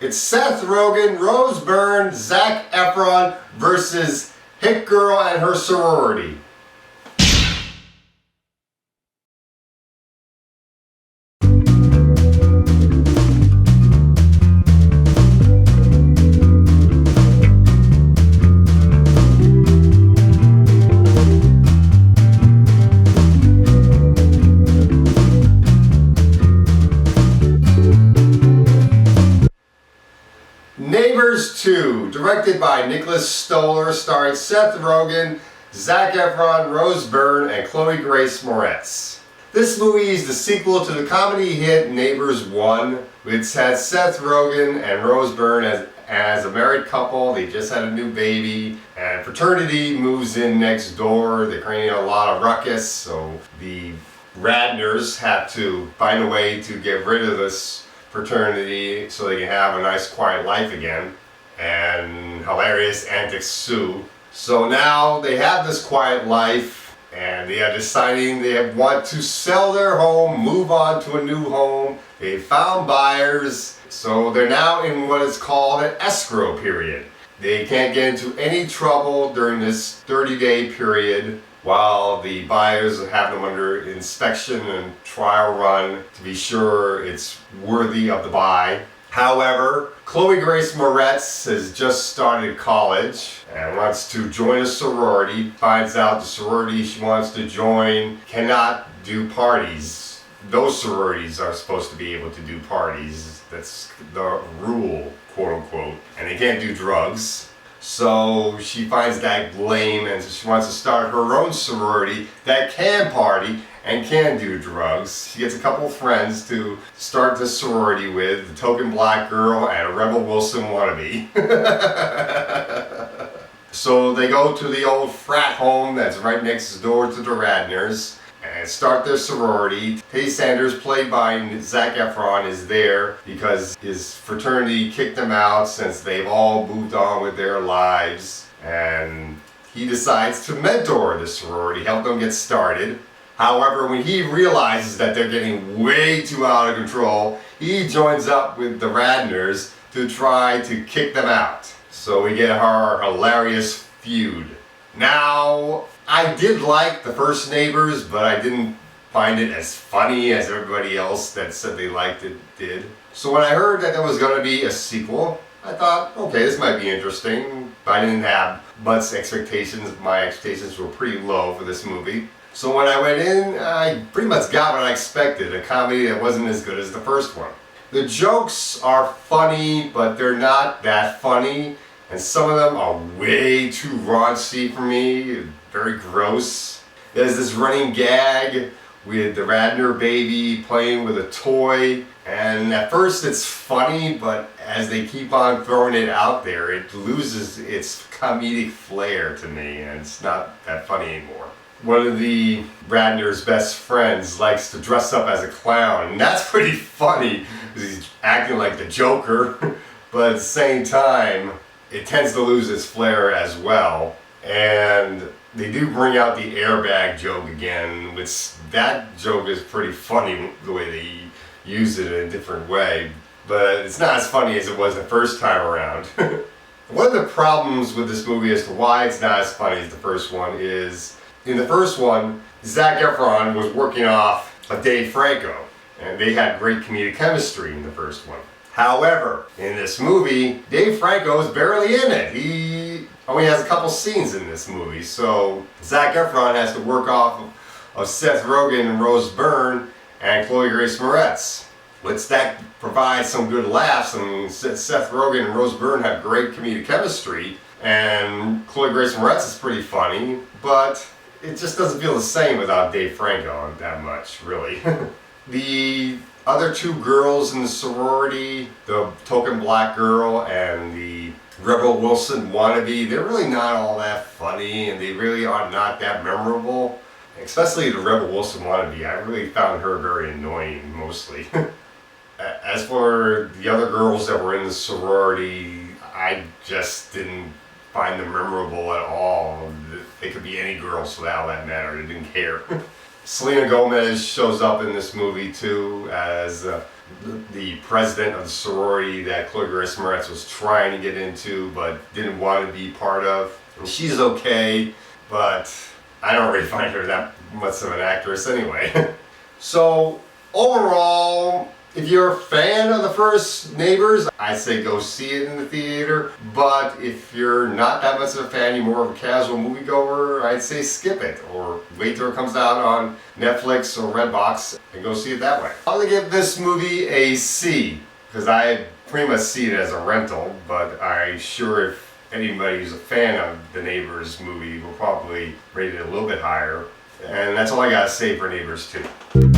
It's Seth Rogen, Rose Byrne, Zac Efron versus Hit Girl and her sorority. Neighbors 2, directed by Nicholas Stoller, starring Seth Rogen, Zac Efron, Rose Byrne, and Chloe Grace Moretz. This movie is the sequel to the comedy hit Neighbors 1, which has Seth Rogen and Rose Byrne as a married couple. They just had a new baby, and fraternity moves in next door. They're creating a lot of ruckus, so the Radners have to find a way to get rid of this fraternity so they can have a nice quiet life again, and hilarious antics ensue. So now they have this quiet life and they are deciding they want to sell their home, move on to a new home. They found buyers, so they're now in what is called an escrow period. They can't get into any trouble during this 30-day period while the buyers have them under inspection and trial run to be sure it's worthy of the buy. However, Chloe Grace Moretz has just started college and wants to join a sorority, finds out the sorority she wants to join cannot do parties. Those sororities are supposed to be able to do parties. That's the rule, quote unquote, and they can't do drugs. So she finds that lame and she wants to start her own sorority that can party and can do drugs. She gets a couple of friends to start the sorority with, the token black girl and a Rebel Wilson wannabe. So they go to the old frat home that's right next door to the Radners and start their sorority. Tay Sanders, played by Zac Efron, is there because his fraternity kicked him out since they've all moved on with their lives, and he decides to mentor the sorority, help them get started. However, when he realizes that they're getting way too out of control, he joins up with the Radners to try to kick them out. So we get our hilarious feud. Now, I did like the first Neighbors, but I didn't find it as funny as everybody else that said they liked it did. So when I heard that there was going to be a sequel, I thought, okay, this might be interesting. I didn't have much expectations. My expectations were pretty low for this movie. So when I went in, I pretty much got what I expected, a comedy that wasn't as good as the first one. The jokes are funny, but they're not that funny. And some of them are way too raunchy for me, very gross. There's this running gag with the Radner baby playing with a toy, and at first it's funny, but as they keep on throwing it out there, it loses its comedic flair to me, and it's not that funny anymore. One of the Radner's best friends likes to dress up as a clown, and that's pretty funny, because he's acting like the Joker, but at the same time, it tends to lose its flair as well. And they do bring out the airbag joke again, which that joke is pretty funny the way they use it in a different way, but it's not as funny as it was the first time around. One of the problems with this movie as to why it's not as funny as the first one is, in the first one, Zac Efron was working off of Dave Franco, and they had great comedic chemistry in the first one. However, in this movie, Dave Franco is barely in it. He only has a couple scenes in this movie, so Zac Efron has to work off of Seth Rogen and Rose Byrne and Chloe Grace Moretz. Which that provides some good laughs, and Seth Rogen and Rose Byrne have great comedic chemistry, and Chloe Grace Moretz is pretty funny, but it just doesn't feel the same without Dave Franco that much, really. The other two girls in the sorority, the token black girl and the Rebel Wilson wannabe, they're really not all that funny, and they really are not that memorable. Especially the Rebel Wilson wannabe, I really found her very annoying, mostly. As for the other girls that were in the sorority, I just didn't find them memorable at all. They could be any girl, so that mattered. I didn't care. Selena Gomez shows up in this movie too as the president of the sorority that Chloe Grace Moretz was trying to get into but didn't want to be part of. And she's okay, but I don't really find her that much of an actress anyway. So overall, if you're a fan of the first Neighbors, I say go see it in the theater. But if you're not that much of a fan, you're more of a casual moviegoer, I'd say skip it or wait till it comes out on Netflix or Redbox and go see it that way. I'm gonna give this movie a C because I pretty much see it as a rental, but I'm sure if anybody who's a fan of the Neighbors movie will probably rate it a little bit higher. And that's all I gotta say for Neighbors 2.